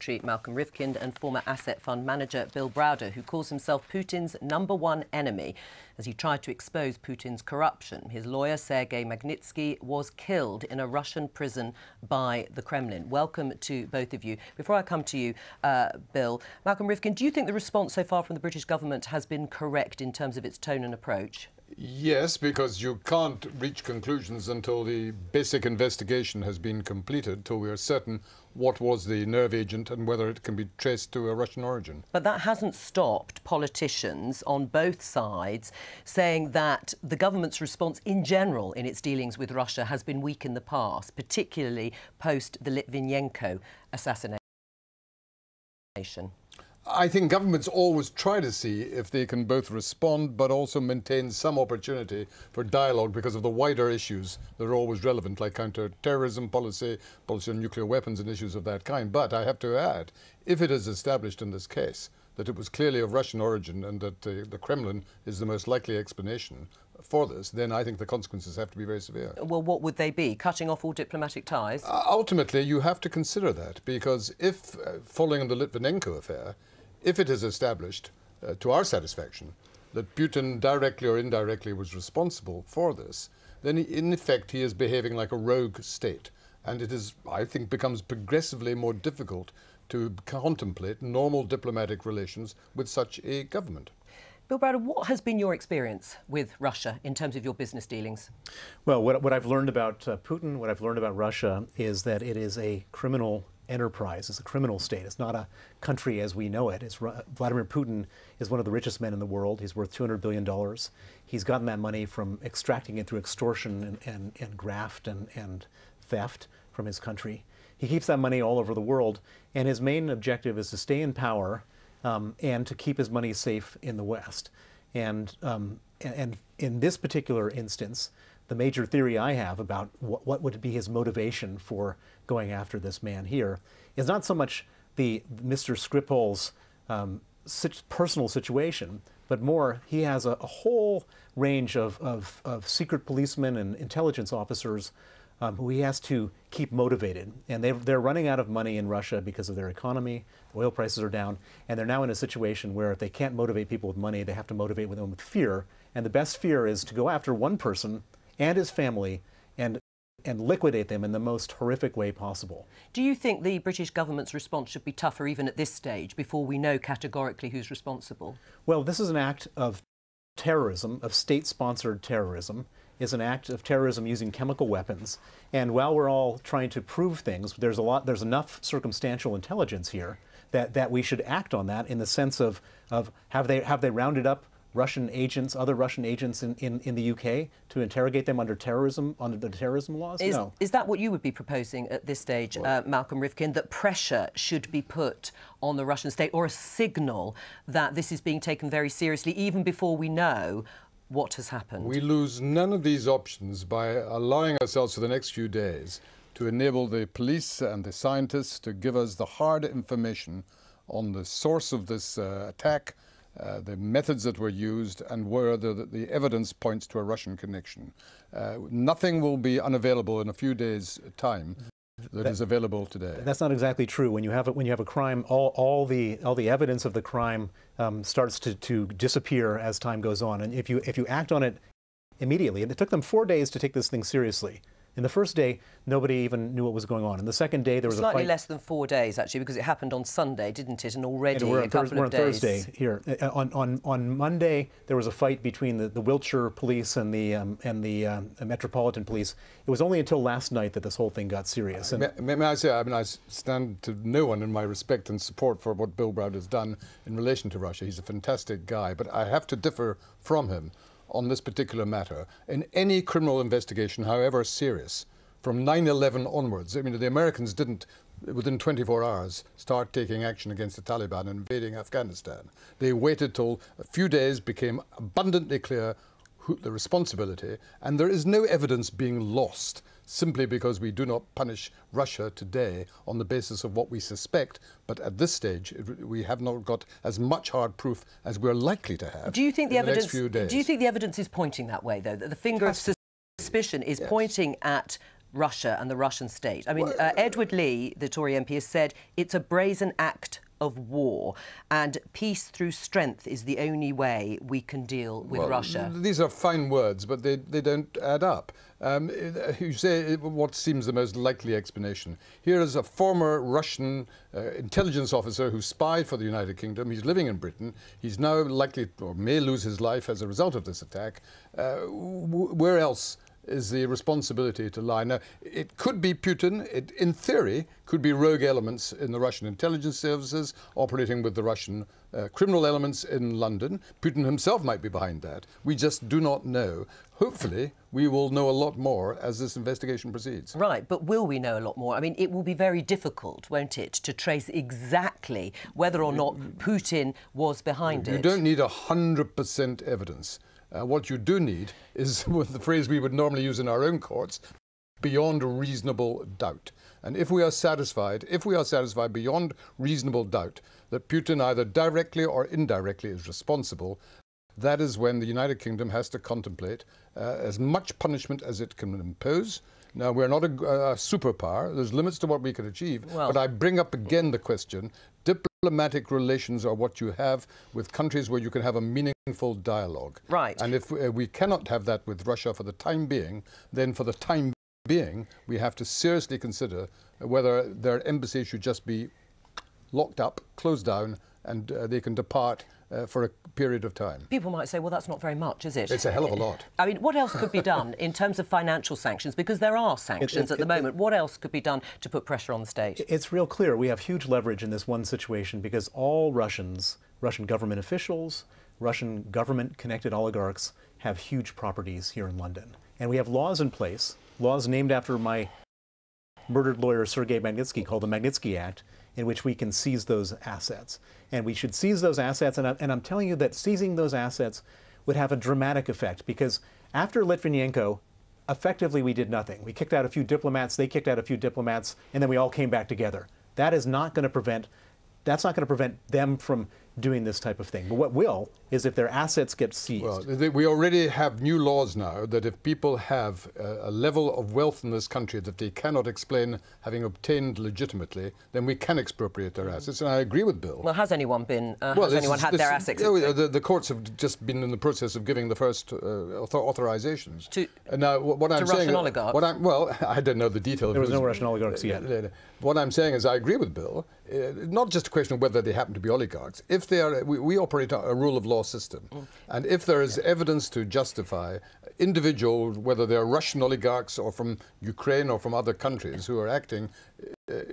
Secretary Malcolm Rifkind and former asset fund manager Bill Browder, who calls himself Putin's #1 enemy as he tried to expose Putin's corruption. His lawyer, Sergei Magnitsky, was killed in a Russian prison by the Kremlin. Welcome to both of you. Before I come to you, Bill, Malcolm Rifkind, do you think the response so far from the British government has been correct in terms of its tone and approach? Yes, because you can't reach conclusions until the basic investigation has been completed, till we are certain what was the nerve agent and whether it can be traced to a Russian origin. But that hasn't stopped politicians on both sides saying that the government's response in general in its dealings with Russia has been weak in the past, particularly post the Litvinenko assassination. I think governments always try to see if they can both respond but also maintain some opportunity for dialogue because of the wider issues that are always relevant, like counter-terrorism policy, policy on nuclear weapons and issues of that kind. But I have to add, if it is established in this case that it was clearly of Russian origin and that the Kremlin is the most likely explanation for this, then I think the consequences have to be very severe. Well, what would they be? Cutting off all diplomatic ties? Ultimately, you have to consider that, because if, following on the Litvinenko affair, if it is established, to our satisfaction, that Putin directly or indirectly was responsible for this, then in effect he is behaving like a rogue state. And it is, I think, becomes progressively more difficult to contemplate normal diplomatic relations with such a government. Bill Browder, what has been your experience with Russia in terms of your business dealings? Well, what I've learned about Putin, what I've learned about Russia is that it is a criminal enterprise. It's a criminal state. It's not a country as we know it. Vladimir Putin is one of the richest men in the world. He's worth $200 billion. He's gotten that money from extracting it through extortion and graft and theft from his country. He keeps that money all over the world, and his main objective is to stay in power and to keep his money safe in the West. And in this particular instance, the major theory I have about what would be his motivation for going after this man here is not so much the Mr. Skripal's personal situation, but more he has a whole range of secret policemen and intelligence officers who he has to keep motivated. And they're running out of money in Russia because of their economy. The oil prices are down, and they're now in a situation where if they can't motivate people with money, they have to motivate them with fear. And the best fear is to go after one person and his family and liquidate them in the most horrific way possible. Do you think the British government's response should be tougher even at this stage, before we know categorically who's responsible? Well, this is an act of terrorism, of state-sponsored terrorism. It's an act of terrorism using chemical weapons. And while we're all trying to prove things, there's enough circumstantial intelligence here that we should act on that in the sense of have they rounded up Russian agents, other Russian agents in the UK to interrogate them under the terrorism laws? No. Is that what you would be proposing at this stage, Malcolm Rifkind, that pressure should be put on the Russian state, or a signal that this is being taken very seriously even before we know what has happened? We lose none of these options by allowing ourselves for the next few days to enable the police and the scientists to give us the hard information on the source of this attack, the methods that were used, and where the evidence points to a Russian connection. Nothing will be unavailable in a few days' time that is available today. That's not exactly true. When you have a crime, all the evidence of the crime starts to disappear as time goes on. And if you act on it immediately, and it took them 4 days to take this thing seriously. In the first day, nobody even knew what was going on. In the second day, there was a fight. Slightly less than 4 days, actually, because it happened on Sunday, didn't it? And already a couple of days. We're on Thursday here. On Monday, there was a fight between the Wiltshire police and the Metropolitan Police. It was only until last night that this whole thing got serious. May I say, I stand to no one in my respect and support for what Bill Browder has done in relation to Russia. He's a fantastic guy, but I have to differ from him on this particular matter. In any criminal investigation, however serious, from 9/11 onwards, I mean, the Americans didn't, within 24 hours, start taking action against the Taliban and invading Afghanistan. They waited till a few days became abundantly clear the responsibility, and there is no evidence being lost simply because we do not punish Russia today on the basis of what we suspect. But at this stage, we have not got as much hard proof as we're likely to have. Do you think the evidence? Next few days. Do you think the evidence is pointing that way, though? That the finger of suspicion is pointing at Russia and the Russian state? I mean, Edward Lee, the Tory MP, has said it's a brazen act of war, and peace through strength is the only way we can deal with Russia. These are fine words, but they don't add up. You say what seems the most likely explanation. Here is a former Russian intelligence officer who spied for the United Kingdom. He's living in Britain. He's now likely or may lose his life as a result of this attack. Where else is the responsibility to lie? Now, it could be Putin. It, in theory, could be rogue elements in the Russian intelligence services operating with the Russian criminal elements in London. Putin himself might be behind that. We just do not know. Hopefully, we will know a lot more as this investigation proceeds. Right, but will we know a lot more? I mean, it will be very difficult, won't it, to trace exactly whether or not Putin was behind it. You don't need 100% evidence. What you do need is, with the phrase we would normally use in our own courts, beyond reasonable doubt. And if we are satisfied beyond reasonable doubt that Putin either directly or indirectly is responsible, that is when the United Kingdom has to contemplate as much punishment as it can impose. Now, we're not a superpower. There's limits to what we can achieve. Well, but I bring up again the question, diplomatic relations are what you have with countries where you can have a meaningful dialogue. Right. And if we cannot have that with Russia for the time being, then for the time being, we have to seriously consider whether their embassy should just be locked up, closed down, and they can depart for a period of time. People might say, well, that's not very much, is it? It's a hell of a lot. I mean, what else could be done in terms of financial sanctions? Because there are sanctions at the moment. What else could be done to put pressure on the state? It's real clear. We have huge leverage in this one situation because all Russians, Russian government officials, Russian government-connected oligarchs have huge properties here in London. And we have laws in place, laws named after my murdered lawyer Sergei Magnitsky, called the Magnitsky Act, in which we can seize those assets. And we should seize those assets, and I'm telling you that seizing those assets would have a dramatic effect, because after Litvinenko, effectively we did nothing. We kicked out a few diplomats, they kicked out a few diplomats, and then we all came back together. That is not going to prevent, that's not going to prevent them from doing this type of thing. But what will is if their assets get seized. Well, we already have new laws now that if people have a level of wealth in this country that they cannot explain having obtained legitimately, then we can expropriate their assets. And I agree with Bill. Well, has anyone been? Has anyone had their assets? The courts have just been in the process of giving the first authorizations to now. What I'm saying, Russian oligarchs. Well, I don't know the detail. There was no Russian oligarchs yet. What I'm saying is, I agree with Bill. Not just a question of whether they happen to be oligarchs. If they are, we operate a rule of law system, and if there is evidence to justify individuals, whether they're Russian oligarchs or from Ukraine or from other countries, who are acting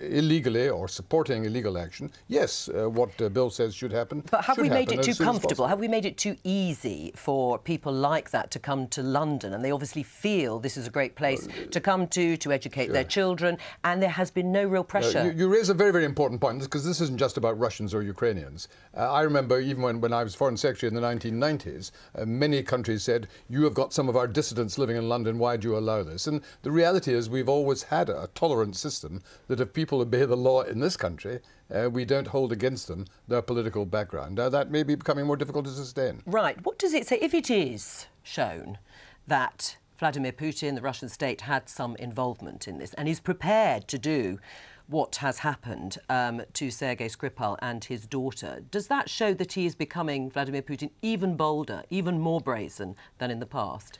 illegally or supporting illegal action, yes, what Bill says should happen. But have we made it too comfortable? Have we made it too easy for people like that to come to London? And they obviously feel this is a great place to come to educate their children, and there has been no real pressure. You raise a very, very important point, because this isn't just about Russians or Ukrainians. I remember even when I was Foreign Secretary in the 1990s, many countries said, you have got some of our dissidents living in London, why do you allow this? And the reality is we've always had a tolerant system that if people obey the law in this country, we don't hold against them their political background. Now, that may be becoming more difficult to sustain. Right. What does it say? If it is shown that Vladimir Putin, the Russian state, had some involvement in this and is prepared to do what has happened to Sergei Skripal and his daughter, does that show that he is becoming, Vladimir Putin, even bolder, even more brazen than in the past?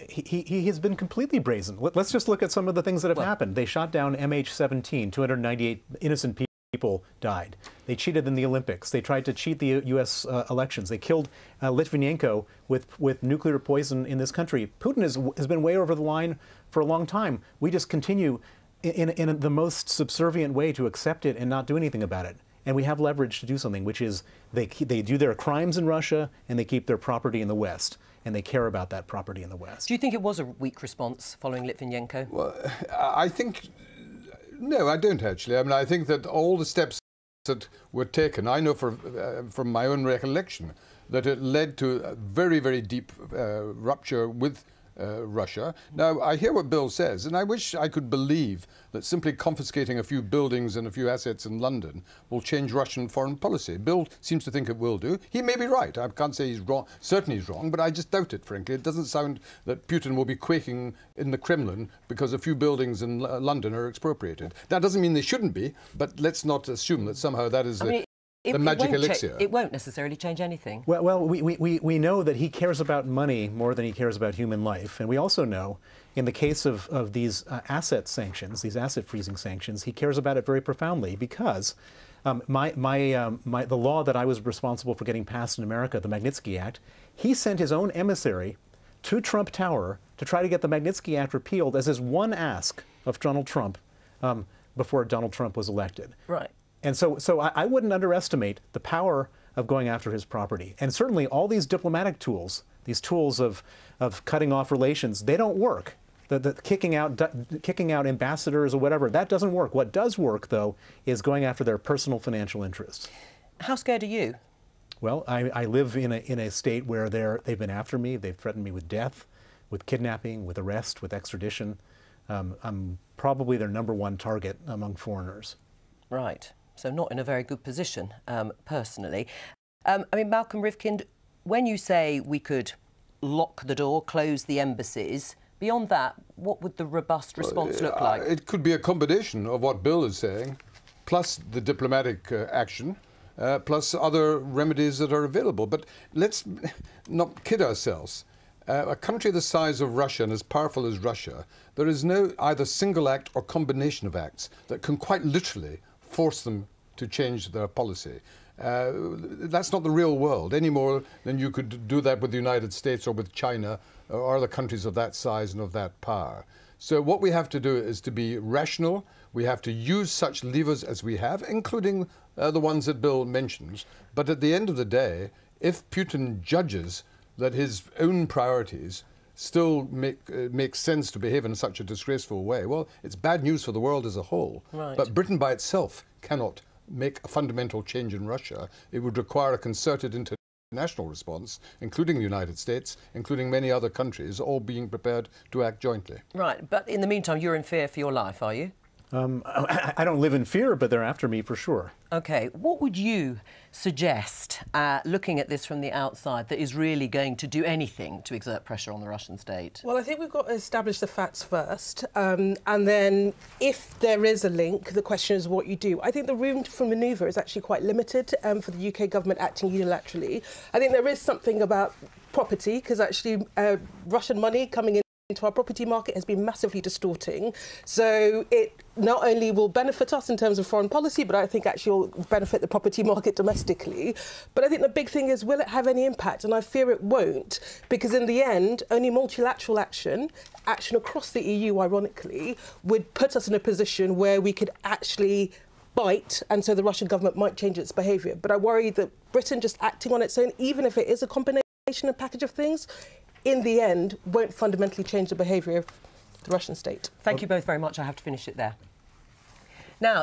He has been completely brazen. Let's just look at some of the things that have happened. They shot down MH17. 298 innocent people died. They cheated in the Olympics. They tried to cheat the U.S. elections. They killed Litvinenko with nuclear poison in this country. Putin has been way over the line for a long time. We just continue in the most subservient way to accept it and not do anything about it. And we have leverage to do something, which is they do their crimes in Russia and they keep their property in the West. And they care about that property in the West. Do you think it was a weak response following Litvinenko? Well, I think, no, I don't actually. I mean, I think that all the steps that were taken, I know from my own recollection, that it led to a very, very deep rupture with Russia. Now, I hear what Bill says, and I wish I could believe that simply confiscating a few buildings and a few assets in London will change Russian foreign policy. Bill seems to think it will do. He may be right. I can't say he's wrong. Certainly he's wrong, but I just doubt it, frankly. It doesn't sound that Putin will be quaking in the Kremlin because a few buildings in London are expropriated. That doesn't mean they shouldn't be, but let's not assume that somehow that is the magic elixir. It won't necessarily change anything. Well, we know that he cares about money more than he cares about human life. And we also know, in the case of these asset sanctions, these asset freezing sanctions, he cares about it very profoundly because the law that I was responsible for getting passed in America, the Magnitsky Act, he sent his own emissary to Trump Tower to try to get the Magnitsky Act repealed as his one ask of Donald Trump before Donald Trump was elected. Right. And so I wouldn't underestimate the power of going after his property. And certainly all these diplomatic tools, these tools of cutting off relations, they don't work. The kicking out ambassadors or whatever, that doesn't work. What does work, though, is going after their personal financial interests. How scared are you? Well, I live in a state where they've been after me. They've threatened me with death, with kidnapping, with arrest, with extradition. I'm probably their #1 target among foreigners. Right. So not in a very good position, personally. I mean, Malcolm Rifkind, when you say we could lock the door, close the embassies, beyond that, what would the robust response look like? It could be a combination of what Bill is saying, plus the diplomatic action, plus other remedies that are available. But let's not kid ourselves. A country the size of Russia and as powerful as Russia, there is no either single act or combination of acts that can quite literally force them to change their policy. That's not the real world any more than you could do that with the United States or with China or other countries of that size and of that power. So what we have to do is to be rational. We have to use such levers as we have, including the ones that Bill mentions. But at the end of the day, if Putin judges that his own priorities still make sense to behave in such a disgraceful way, well, it's bad news for the world as a whole. Right. But Britain by itself cannot make a fundamental change in Russia. It would require a concerted international response, including the United States, including many other countries, all being prepared to act jointly. Right, but in the meantime, you're in fear for your life, are you? I don't live in fear, but they're after me for sure. OK, what would you suggest, looking at this from the outside, that is really going to do anything to exert pressure on the Russian state? Well, I think we've got to establish the facts first, and then if there is a link, the question is what you do. I think the room for manoeuvre is actually quite limited for the UK government acting unilaterally. I think there is something about property, because actually Russian money coming into our property market has been massively distorting. So it not only will benefit us in terms of foreign policy, but I think actually will benefit the property market domestically. But I think the big thing is, will it have any impact? And I fear it won't, because in the end, only multilateral action across the EU, ironically, would put us in a position where we could actually bite, and so the Russian government might change its behaviour. But I worry that Britain just acting on its own, even if it is a combination and package of things, in the end, won't fundamentally change the behaviour of the Russian state. Thank you both very much. I have to finish it there. Now,